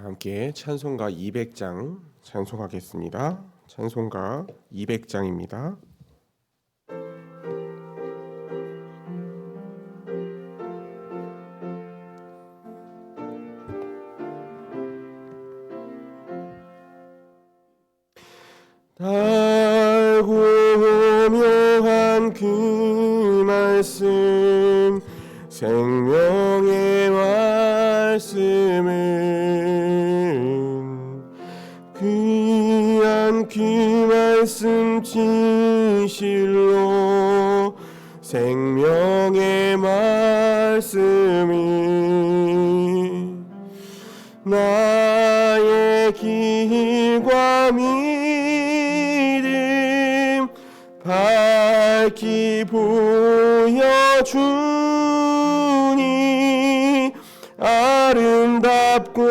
함께 찬송가 200장 찬송하겠습니다. 찬송가 200장입니다. 달고 오묘한 그 말씀, 생명의 말씀은 귀한 그 말씀 진실로, 생명의 말씀이 나의 길과 믿음 밝히 보여주니, 아름답고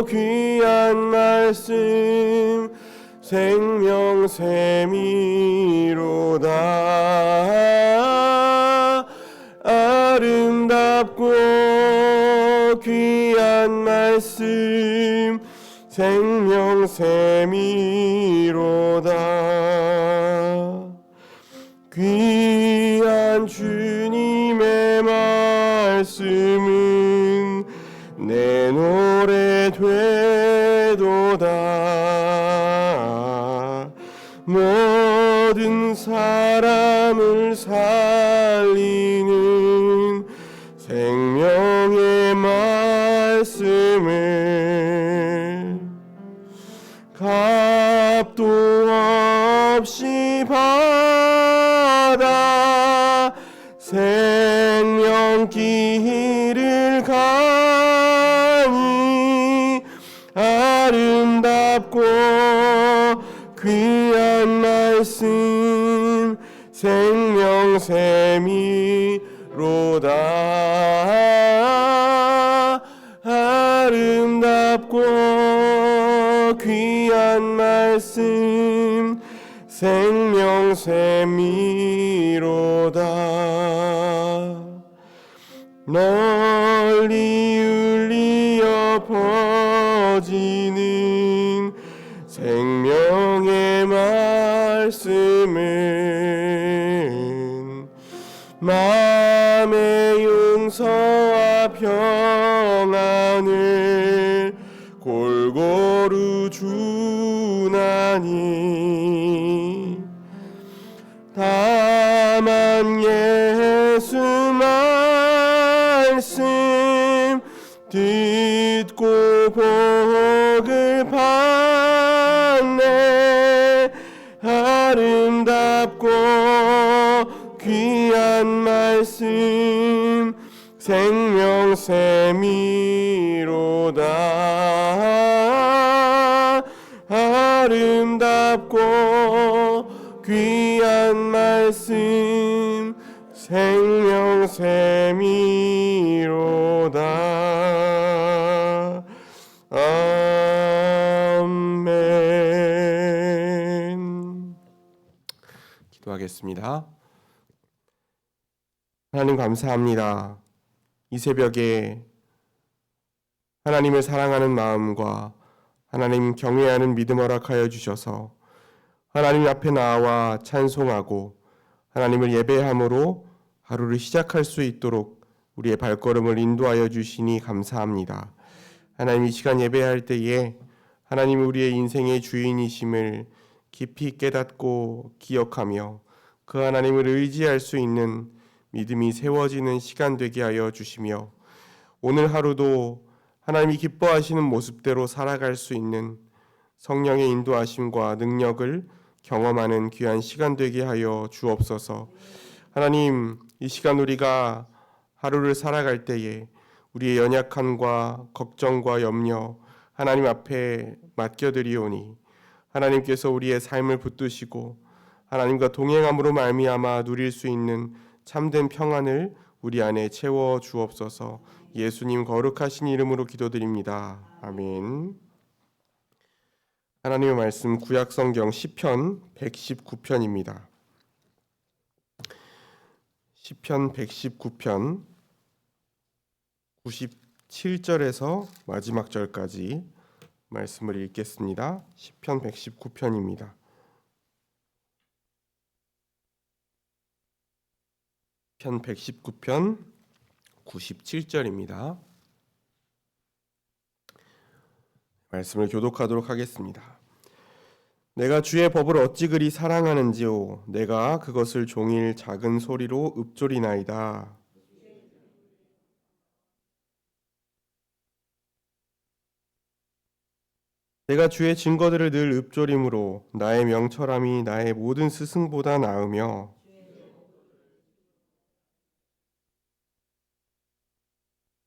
귀한 말씀 생명샘이로다. 아름답고 귀한 말씀 생명샘이로다. 귀한 주님의 말씀은 내 노래 되도다. 모든 사람을 살리는 생명의 말씀을 값도 없이 받아 생명길을 가니, 아름답고 귀한 말씀 생명샘이로다. 아름답고 귀한 말씀 생명샘이로다. 널리 울리어 퍼지는 생명의 말씀은 마음의 용서와 평안을 골고루 주나니, 다만 예수 말씀 듣고 복을 받네. 아름답고 귀한 말씀 생명샘이로다. 아름답고 귀한 말씀 생명샘이로다. 아멘. 기도하겠습니다. 하나님 감사합니다. 이 새벽에 하나님을 사랑하는 마음과 하나님 경외하는 믿음 허락하여 주셔서 하나님 앞에 나와 찬송하고 하나님을 예배함으로 하루를 시작할 수 있도록 우리의 발걸음을 인도하여 주시니 감사합니다. 하나님, 이 시간 예배할 때에 하나님 우리의 인생의 주인이심을 깊이 깨닫고 기억하며 그 하나님을 의지할 수 있는 믿음이 세워지는 시간 되게 하여 주시며, 오늘 하루도 하나님이 기뻐하시는 모습대로 살아갈 수 있는 성령의 인도하심과 능력을 경험하는 귀한 시간 되게 하여 주옵소서. 하나님, 이 시간 우리가 하루를 살아갈 때에 우리의 연약함과 걱정과 염려 하나님 앞에 맡겨드리오니, 하나님께서 우리의 삶을 붙드시고 하나님과 동행함으로 말미암아 누릴 수 있는 참된 평안을 우리 안에 채워 주옵소서. 예수님 거룩하신 이름으로 기도드립니다. 아멘. 하나님의 말씀 구약성경 시편 119편입니다. 시편 119편 117절에서 마지막 절까지 말씀을 읽겠습니다. 시편 119편입니다. 편 119편 97절입니다. 말씀을 교독하도록 하겠습니다. 내가 주의 법을 어찌 그리 사랑하는지요 내가 그것을 종일 작은 소리로 읊조리나이다. 내가 주의 증거들을 늘 읊조림으로 나의 명철함이 나의 모든 스승보다 나으며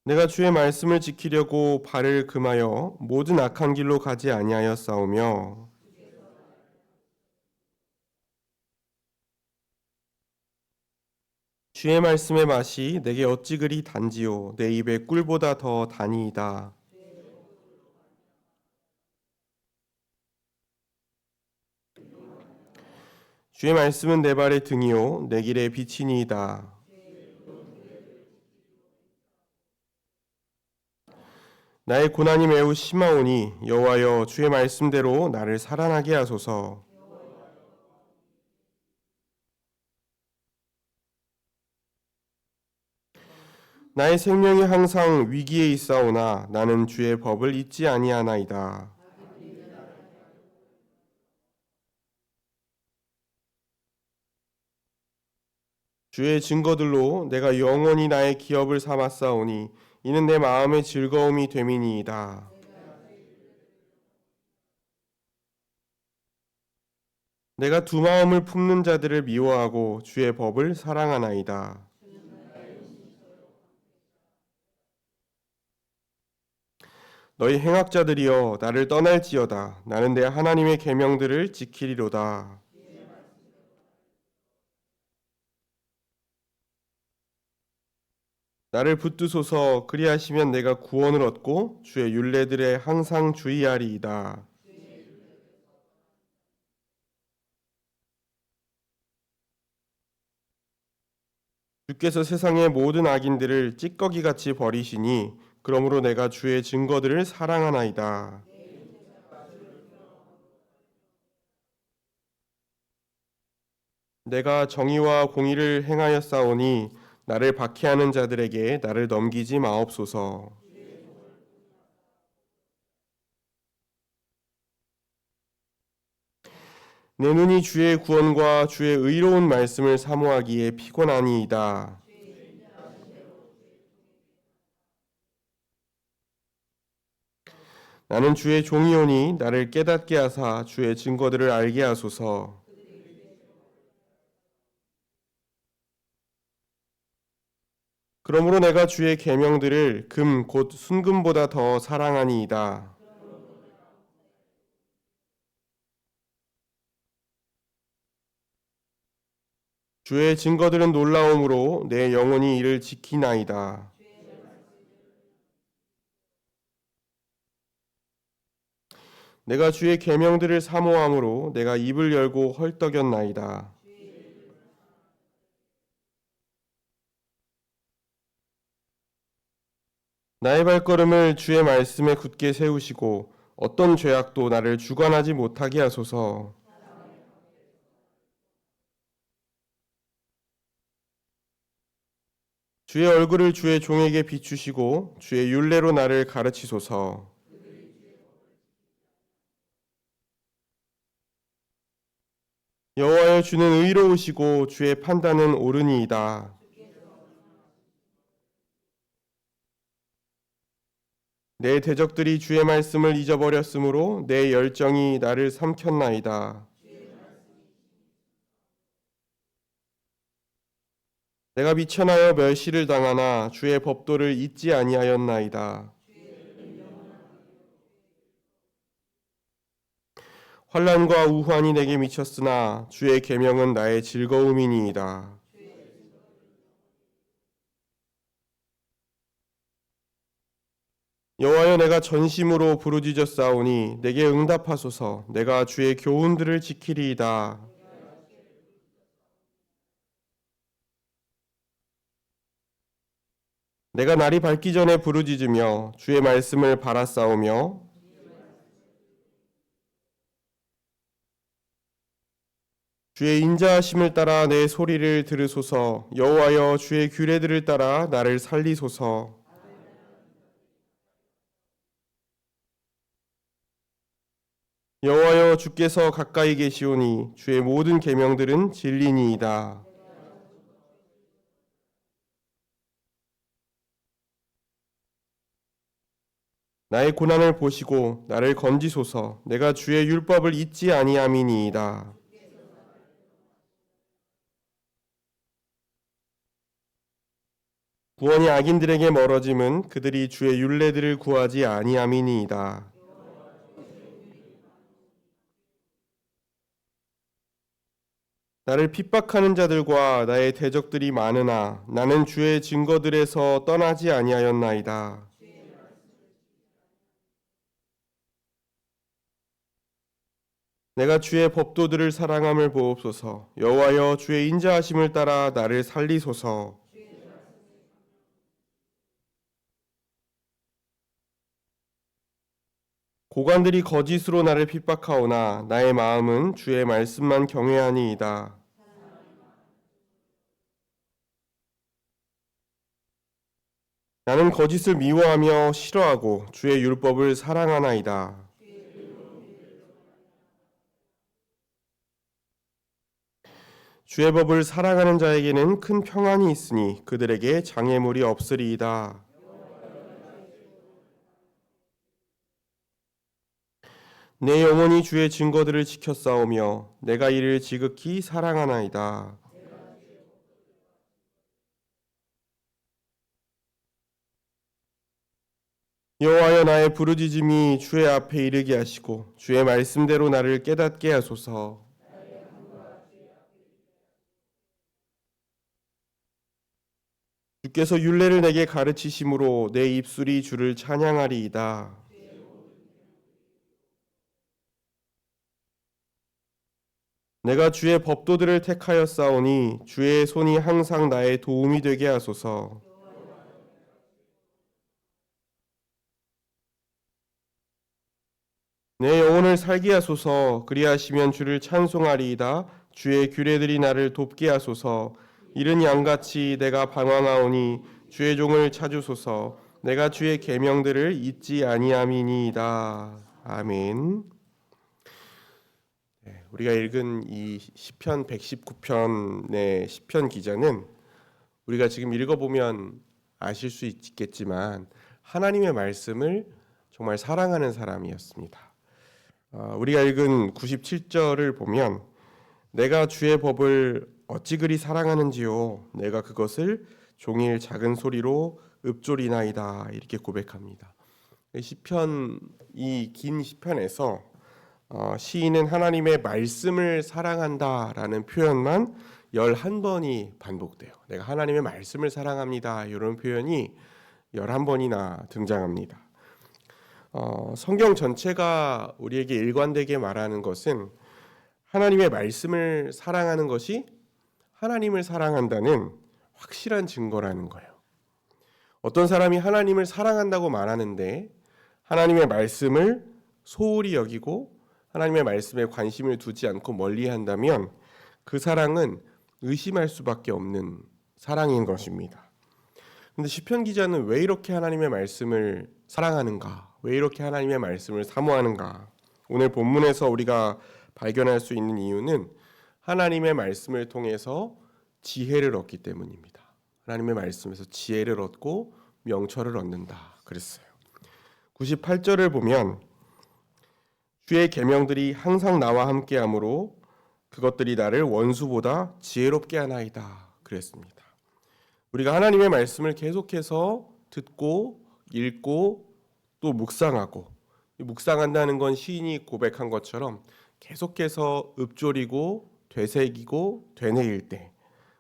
내가 주의 말씀을 지키려고 발을 금하여 모든 악한 길로 가지 아니하였사오며 주의 말씀의 맛이 내게 어찌 그리 단지요 내 입에 꿀보다 더 다니이다. 주의 말씀은 내 발의 등이요 내 길의 빛이니이다. 나의 고난이 매우 심하오니 여호와여 주의 말씀대로 나를 살아나게 하소서. 나의 생명이 항상 위기에 있사오나 나는 주의 법을 잊지 아니하나이다. 주의 증거들로 내가 영원히 나의 기업을 삼았사오니 이는 내 마음의 즐거움이 됨이니이다. 내가 두 마음을 품는 자들을 미워하고 주의 법을 사랑하나이다. 너희 행악자들이여 나를 떠날지어다. 나는 내 하나님의 계명들을 지키리로다. 나를 붙드소서. 그리하시면 내가 구원을 얻고 주의 율례들에 항상 주의하리이다. 주께서 세상의 모든 악인들을 찌꺼기같이 버리시니 그러므로 내가 주의 증거들을 사랑하나이다. 내가 정의와 공의를 행하였사오니 나를 박해하는 자들에게 나를 넘기지 마옵소서. 내 눈이 주의 구원과 주의 의로운 말씀을 사모하기에 피곤하니이다. 나는 주의 종이오니 나를 깨닫게 하사 주의 증거들을 알게 하소서. 그러므로 내가 주의 계명들을 금 곧 순금보다 더 사랑하니이다. 주의 증거들은 놀라움으로 내 영혼이 이를 지키나이다. 내가 주의 계명들을 사모함으로 내가 입을 열고 헐떡였나이다. 나의 발걸음을 주의 말씀에 굳게 세우시고 어떤 죄악도 나를 주관하지 못하게 하소서. 주의 얼굴을 주의 종에게 비추시고 주의 율례로 나를 가르치소서. 여호와여 주는 의로우시고 주의 판단은 옳으니이다. 내 대적들이 주의 말씀을 잊어버렸으므로 내 열정이 나를 삼켰나이다. 내가 미천하여 멸시를 당하나 주의 법도를 잊지 아니하였나이다. 환난과 우환이 내게 미쳤으나 주의 계명은 나의 즐거움이니이다. 여호와여 내가 전심으로 부르짖었사오니 내게 응답하소서. 내가 주의 교훈들을 지키리이다. 내가 날이 밝기 전에 부르짖으며 주의 말씀을 바라싸우며 주의 인자하심을 따라 내 소리를 들으소서. 여호와여, 주의 규례들을 따라 나를 살리소서. 여호와여, 주께서 가까이 계시오니 주의 모든 계명들은 진리니이다. 나의 고난을 보시고 나를 건지소서. 내가 주의 율법을 잊지 아니함이니이다. 구원이 악인들에게 멀어짐은 그들이 주의 율례들을 구하지 아니함이니이다. 나를 핍박하는 자들과 나의 대적들이 많으나 나는 주의 증거들에서 떠나지 아니하였나이다. 내가 주의 법도들을 사랑함을 보옵소서. 여호와여, 주의 인자하심을 따라 나를 살리소서. 고관들이 거짓으로 나를 핍박하오나 나의 마음은 주의 말씀만 경외하니이다. 나는 거짓을 미워하며 싫어하고 주의 율법을 사랑하나이다. 주의 법을 사랑하는 자에게는 큰 평안이 있으니 그들에게 장애물이 없으리이다. 내 영혼이 주의 증거들을 지켰사오며 내가 이를 지극히 사랑하나이다. 여호와여, 나의 부르짖음이 주의 앞에 이르게 하시고 주의 말씀대로 나를 깨닫게 하소서. 주께서 율례를 내게 가르치심으로 내 입술이 주를 찬양하리이다. 내가 주의 법도들을 택하였사오니 주의 손이 항상 나의 도움이 되게 하소서. 내 영혼을 살게 하소서. 그리하시면 주를 찬송하리이다. 주의 규례들이 나를 돕게 하소서. 이른 양같이 내가 방황하오니 주의 종을 찾으소서. 내가 주의 계명들을 잊지 아니함이니이다. 아멘. 우리가 읽은 이 시편 119편의 시편 기자는 우리가 지금 읽어보면 아실 수 있겠지만 하나님의 말씀을 정말 사랑하는 사람이었습니다. 우리가 읽은 97절을 보면 내가 주의 법을 어찌 그리 사랑하는지요. 내가 그것을 종일 작은 소리로 읊조리나이다. 이렇게 고백합니다. 시편, 이 긴 시편에서 시인은 하나님의 말씀을 사랑한다라는 표현만 11번이 반복돼요. 내가 하나님의 말씀을 사랑합니다. 이런 표현이 11번이나 등장합니다. 성경 전체가 우리에게 일관되게 말하는 것은 하나님의 말씀을 사랑하는 것이 하나님을 사랑한다는 확실한 증거라는 거예요. 어떤 사람이 하나님을 사랑한다고 말하는데 하나님의 말씀을 소홀히 여기고 하나님의 말씀에 관심을 두지 않고 멀리한다면 그 사랑은 의심할 수밖에 없는 사랑인 것입니다. 그런데 시편 기자는 왜 이렇게 하나님의 말씀을 사랑하는가? 왜 이렇게 하나님의 말씀을 사모하는가? 오늘 본문에서 우리가 발견할 수 있는 이유는 하나님의 말씀을 통해서 지혜를 얻기 때문입니다. 하나님의 말씀에서 지혜를 얻고 명철을 얻는다 그랬어요. 98절을 보면 주의 계명들이 항상 나와 함께하므로 그것들이 나를 원수보다 지혜롭게 하나이다 그랬습니다. 우리가 하나님의 말씀을 계속해서 듣고 읽고 또 묵상하고, 묵상한다는 건 시인이 고백한 것처럼 계속해서 읊조리고 되새기고 되뇌일 때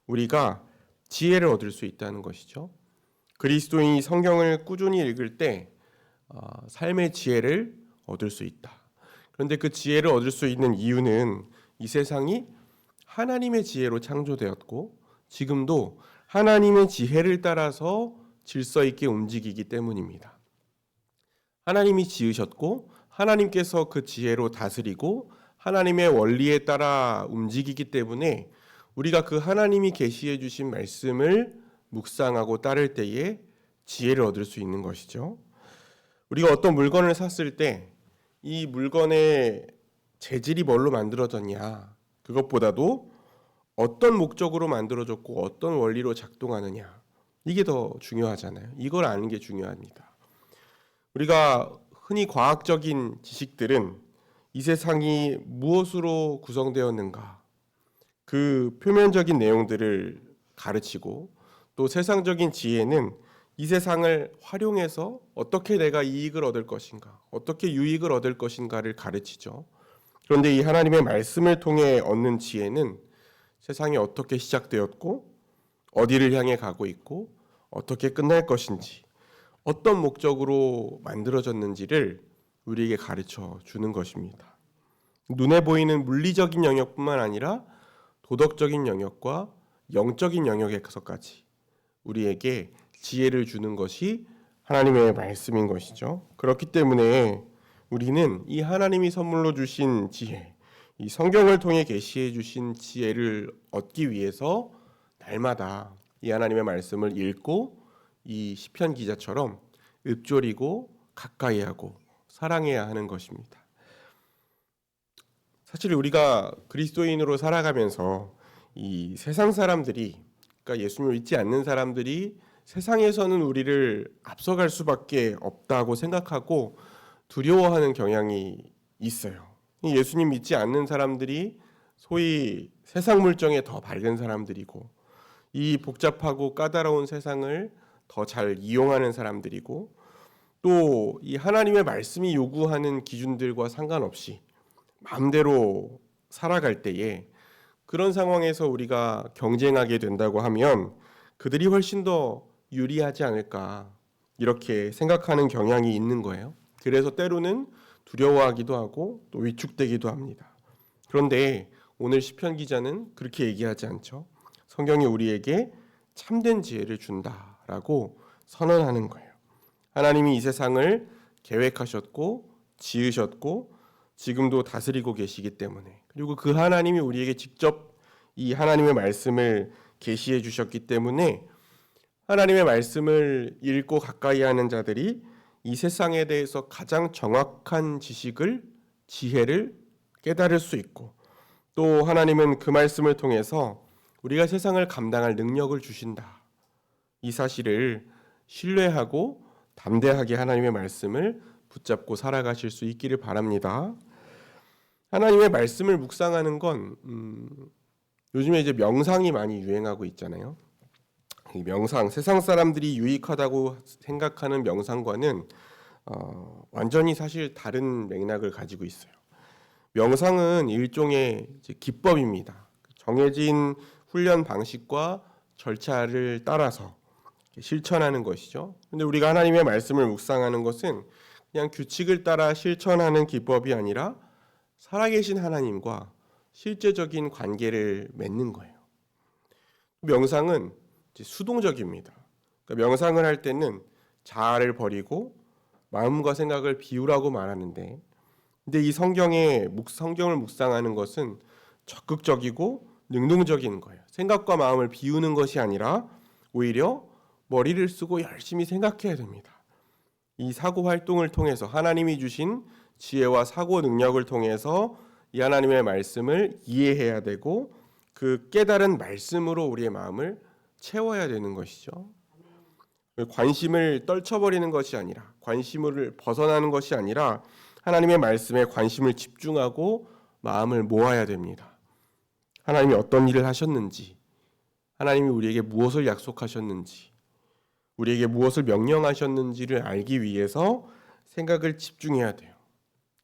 우리가 지혜를 얻을 수 있다는 것이죠. 그리스도인이 성경을 꾸준히 읽을 때 삶의 지혜를 얻을 수 있다. 그런데 그 지혜를 얻을 수 있는 이유는 이 세상이 하나님의 지혜로 창조되었고 지금도 하나님의 지혜를 따라서 질서 있게 움직이기 때문입니다. 하나님이 지으셨고 하나님께서 그 지혜로 다스리고 하나님의 원리에 따라 움직이기 때문에 우리가 그 하나님이 계시해 주신 말씀을 묵상하고 따를 때에 지혜를 얻을 수 있는 것이죠. 우리가 어떤 물건을 샀을 때 이 물건의 재질이 뭘로 만들어졌냐, 그것보다도 어떤 목적으로 만들어졌고 어떤 원리로 작동하느냐, 이게 더 중요하잖아요. 이걸 아는 게 중요합니다. 우리가 흔히 과학적인 지식들은 이 세상이 무엇으로 구성되었는가, 그 표면적인 내용들을 가르치고, 또 세상적인 지혜는 이 세상을 활용해서 어떻게 내가 이익을 얻을 것인가, 어떻게 유익을 얻을 것인가를 가르치죠. 그런데 이 하나님의 말씀을 통해 얻는 지혜는 세상이 어떻게 시작되었고 어디를 향해 가고 있고 어떻게 끝날 것인지, 어떤 목적으로 만들어졌는지를 우리에게 가르쳐 주는 것입니다. 눈에 보이는 물리적인 영역뿐만 아니라 도덕적인 영역과 영적인 영역에서까지 우리에게 지혜를 주는 것이 하나님의 말씀인 것이죠. 그렇기 때문에 우리는 이 하나님이 선물로 주신 지혜, 이 성경을 통해 계시해 주신 지혜를 얻기 위해서 날마다 이 하나님의 말씀을 읽고 이 시편 기자처럼 읊조리고 가까이하고 사랑해야 하는 것입니다. 사실 우리가 그리스도인으로 살아가면서 이 세상 사람들이, 그러니까 예수님을 믿지 않는 사람들이 세상에서는 우리를 앞서갈 수밖에 없다고 생각하고 두려워하는 경향이 있어요. 예수님 믿지 않는 사람들이 소위 세상 물정에 더 밝은 사람들이고, 이 복잡하고 까다로운 세상을 더 잘 이용하는 사람들이고, 또 이 하나님의 말씀이 요구하는 기준들과 상관없이 마음대로 살아갈 때에 그런 상황에서 우리가 경쟁하게 된다고 하면 그들이 훨씬 더 유리하지 않을까, 이렇게 생각하는 경향이 있는 거예요. 그래서 때로는 두려워하기도 하고 또 위축되기도 합니다. 그런데 오늘 시편 기자는 그렇게 얘기하지 않죠. 성경이 우리에게 참된 지혜를 준다라고 선언하는 거예요. 하나님이 이 세상을 계획하셨고 지으셨고 지금도 다스리고 계시기 때문에, 그리고 그 하나님이 우리에게 직접 이 하나님의 말씀을 계시해 주셨기 때문에 하나님의 말씀을 읽고 가까이 하는 자들이 이 세상에 대해서 가장 정확한 지식을, 지혜를 깨달을 수 있고, 또 하나님은 그 말씀을 통해서 우리가 세상을 감당할 능력을 주신다, 이 사실을 신뢰하고 담대하게 하나님의 말씀을 붙잡고 살아가실 수 있기를 바랍니다. 하나님의 말씀을 묵상하는 건 요즘에 이제 명상이 많이 유행하고 있잖아요. 이 명상, 세상 사람들이 유익하다고 생각하는 명상과는 완전히 사실 다른 맥락을 가지고 있어요. 명상은 일종의 기법입니다. 정해진 훈련 방식과 절차를 따라서 실천하는 것이죠. 근데 우리가 하나님의 말씀을 묵상하는 것은 그냥 규칙을 따라 실천하는 기법이 아니라 살아계신 하나님과 실제적인 관계를 맺는 거예요. 명상은 수동적입니다. 그러니까 명상을 할 때는 자아를 버리고 마음과 생각을 비우라고 말하는데, 근데 이 성경을 묵상하는 것은 적극적이고 능동적인 거예요. 생각과 마음을 비우는 것이 아니라 오히려 머리를 쓰고 열심히 생각해야 됩니다. 이 사고 활동을 통해서 하나님이 주신 지혜와 사고 능력을 통해서 이 하나님의 말씀을 이해해야 되고, 그 깨달은 말씀으로 우리의 마음을 채워야 되는 것이죠. 관심을 떨쳐버리는 것이 아니라, 관심을 벗어나는 것이 아니라 하나님의 말씀에 관심을 집중하고 마음을 모아야 됩니다. 하나님이 어떤 일을 하셨는지, 하나님이 우리에게 무엇을 약속하셨는지, 우리에게 무엇을 명령하셨는지를 알기 위해서 생각을 집중해야 돼요.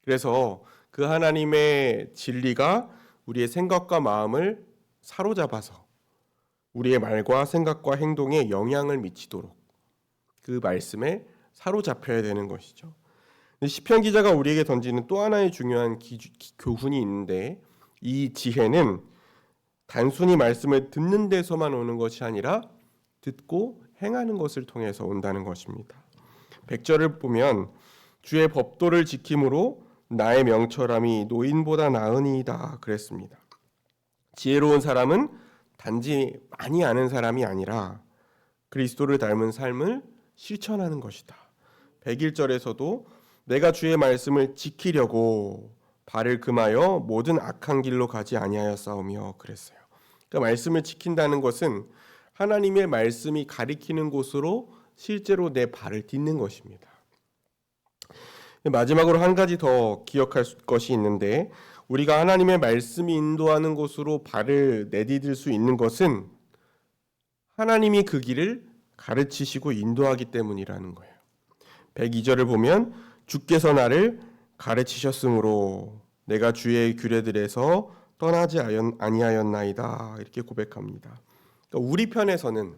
그래서 그 하나님의 진리가 우리의 생각과 마음을 사로잡아서 우리의 말과 생각과 행동에 영향을 미치도록 그 말씀에 사로잡혀야 되는 것이죠. 시편 기자가 우리에게 던지는 또 하나의 중요한 교훈이 있는데, 이 지혜는 단순히 말씀을 듣는 데서만 오는 것이 아니라 듣고 행하는 것을 통해서 온다는 것입니다. 100절을 보면 주의 법도를 지킴으로 나의 명철함이 노인보다 나으니이다 그랬습니다. 지혜로운 사람은 단지 많이 아는 사람이 아니라 그리스도를 닮은 삶을 실천하는 것이다. 101절에서도 내가 주의 말씀을 지키려고 발을 금하여 모든 악한 길로 가지 아니하였사오며 그랬어요. 그러니까 말씀을 지킨다는 것은 하나님의 말씀이 가리키는 곳으로 실제로 내 발을 딛는 것입니다. 마지막으로 한 가지 더 기억할 것이 있는데, 우리가 하나님의 말씀이 인도하는 곳으로 발을 내디딜 수 있는 것은 하나님이 그 길을 가르치시고 인도하기 때문이라는 거예요. 102절을 보면 주께서 나를 가르치셨으므로 내가 주의 규례들에서 떠나지 아니하였나이다 이렇게 고백합니다. 그러니까 우리 편에서는,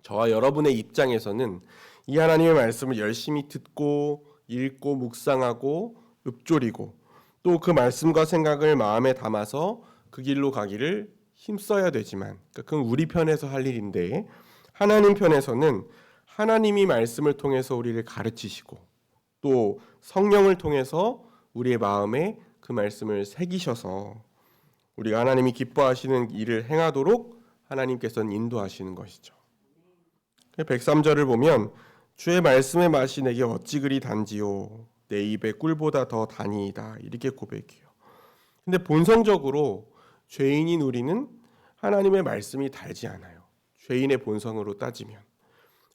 저와 여러분의 입장에서는 이 하나님의 말씀을 열심히 듣고 읽고 묵상하고 읊조리고 또 그 말씀과 생각을 마음에 담아서 그 길로 가기를 힘써야 되지만, 그러니까 그건 우리 편에서 할 일인데, 하나님 편에서는 하나님이 말씀을 통해서 우리를 가르치시고 또 성령을 통해서 우리의 마음에 그 말씀을 새기셔서 우리가 하나님이 기뻐하시는 일을 행하도록 하나님께서는 인도하시는 것이죠. 103절을 보면 주의 말씀의 맛이 내게 어찌 그리 단지요 내 입에 꿀보다 더 다니이다 이렇게 고백해요. 근데 본성적으로 죄인인 우리는 하나님의 말씀이 달지 않아요. 죄인의 본성으로 따지면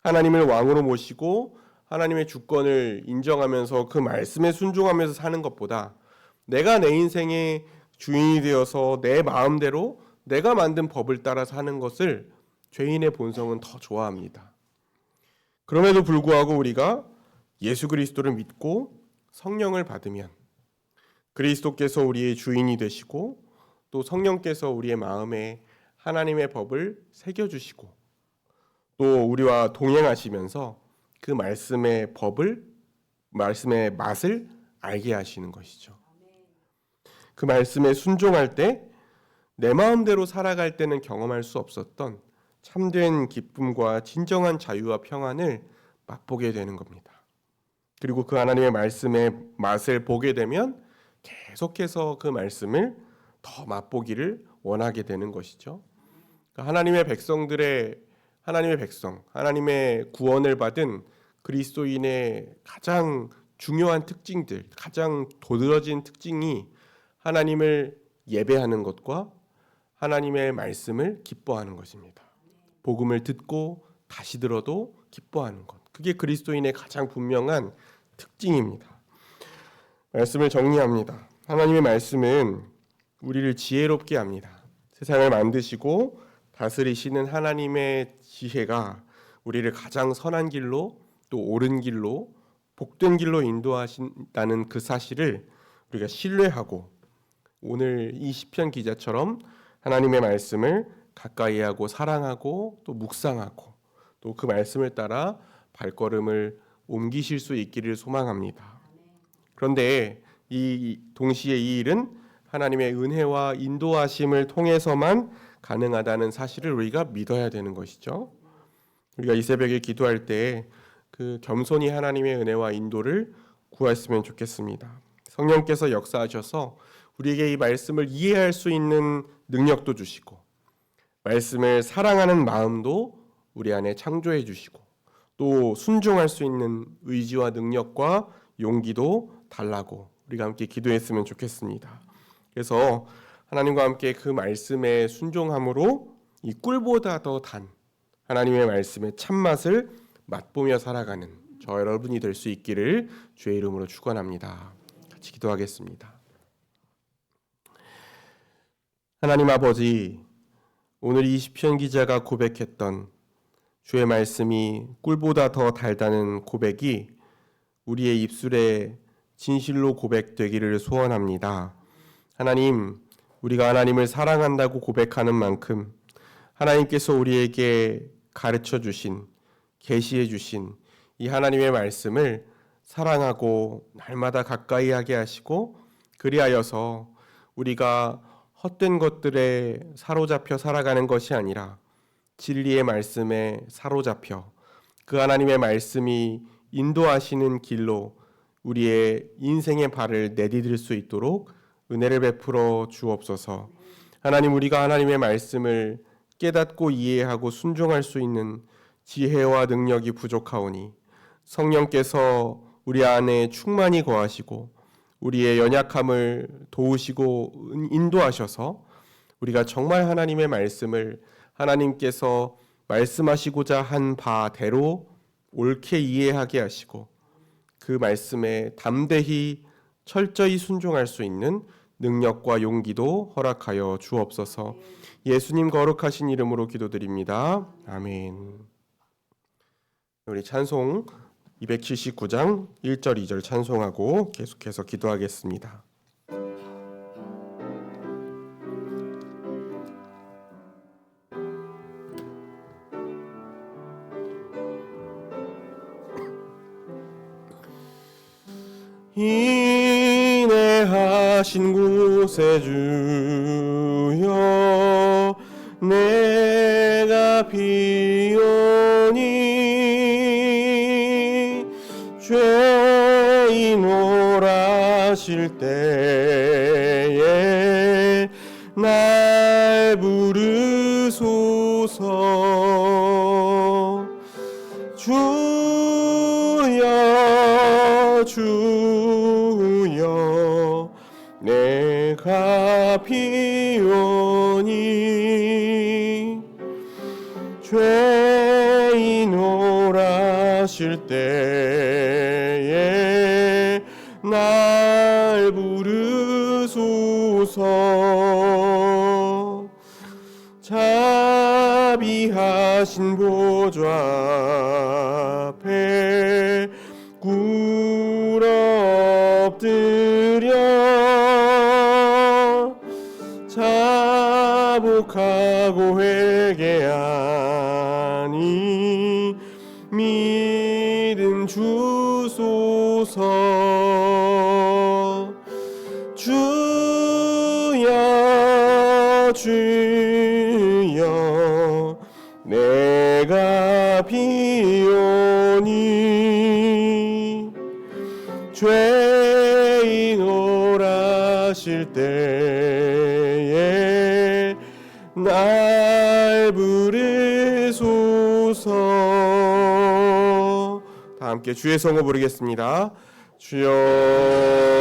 하나님을 왕으로 모시고 하나님의 주권을 인정하면서 그 말씀에 순종하면서 사는 것보다 내가 내 인생의 주인이 되어서 내 마음대로 내가 만든 법을 따라 사는 것을 죄인의 본성은 더 좋아합니다. 그럼에도 불구하고 우리가 예수 그리스도를 믿고 성령을 받으면 그리스도께서 우리의 주인이 되시고 또 성령께서 우리의 마음에 하나님의 법을 새겨주시고 또 우리와 동행하시면서 그 말씀의 법을, 말씀의 맛을 알게 하시는 것이죠. 그 말씀에 순종할 때 내 마음대로 살아갈 때는 경험할 수 없었던 참된 기쁨과 진정한 자유와 평안을 맛보게 되는 겁니다. 그리고 그 하나님의 말씀의 맛을 보게 되면 계속해서 그 말씀을 더 맛보기를 원하게 되는 것이죠. 하나님의 백성, 하나님의 구원을 받은 그리스도인의 가장 중요한 특징들, 가장 도드라진 특징이 하나님을 예배하는 것과 하나님의 말씀을 기뻐하는 것입니다. 복음을 듣고 다시 들어도 기뻐하는 것. 그게 그리스도인의 가장 분명한 특징입니다. 말씀을 정리합니다. 하나님의 말씀은 우리를 지혜롭게 합니다. 세상을 만드시고 다스리시는 하나님의 지혜가 우리를 가장 선한 길로 또 옳은 길로 복된 길로 인도하신다는 그 사실을 우리가 신뢰하고 오늘 이 시편 기자처럼 하나님의 말씀을 가까이 하고 사랑하고 또 묵상하고 또 그 말씀을 따라 발걸음을 옮기실 수 있기를 소망합니다. 그런데 동시에 이 일은 하나님의 은혜와 인도하심을 통해서만 가능하다는 사실을 우리가 믿어야 되는 것이죠. 우리가 이 새벽에 기도할 때 그 겸손히 하나님의 은혜와 인도를 구했으면 좋겠습니다. 성령께서 역사하셔서 우리에게 이 말씀을 이해할 수 있는 능력도 주시고 말씀을 사랑하는 마음도 우리 안에 창조해 주시고 또 순종할 수 있는 의지와 능력과 용기도 달라고 우리가 함께 기도했으면 좋겠습니다. 그래서 하나님과 함께 그 말씀에 순종함으로 이 꿀보다 더 단 하나님의 말씀의 참맛을 맛보며 살아가는 저 여러분이 될 수 있기를 주의 이름으로 축원합니다. 같이 기도하겠습니다. 하나님 아버지, 오늘 이 시편 기자가 고백했던 주의 말씀이 꿀보다 더 달다는 고백이 우리의 입술에 진실로 고백되기를 소원합니다. 하나님, 우리가 하나님을 사랑한다고 고백하는 만큼 하나님께서 우리에게 가르쳐 주신, 계시해 주신 이 하나님의 말씀을 사랑하고 날마다 가까이 하게 하시고 그리하여서 우리가 헛된 것들에 사로잡혀 살아가는 것이 아니라 진리의 말씀에 사로잡혀 그 하나님의 말씀이 인도하시는 길로 우리의 인생의 발을 내디딜 수 있도록 은혜를 베풀어 주옵소서. 하나님, 우리가 하나님의 말씀을 깨닫고 이해하고 순종할 수 있는 지혜와 능력이 부족하오니 성령께서 우리 안에 충만히 거하시고 우리의 연약함을 도우시고 인도하셔서 우리가 정말 하나님의 말씀을 하나님께서 말씀하시고자 한 바대로 옳게 이해하게 하시고 그 말씀에 담대히 철저히 순종할 수 있는 능력과 용기도 허락하여 주옵소서. 예수님 거룩하신 이름으로 기도드립니다. 아멘. 우리 찬송 279장 1절 2절 찬송하고 계속해서 기도하겠습니다. 인내하신 곳에 주여 내가 비오니 죄인 오라실 때에 날 부르소서. 주여 주여 내가 비오니 죄인 오라실 때에 날 부르소서. 자비하신 보좌 앞에 꿇어 엎드려 자복하고 회개하니 믿음 주소서. 주여 주여 내가 비오니 죄인 오라실 때에 날 부르소서. 다 함께 주의 성호 부르겠습니다. 주여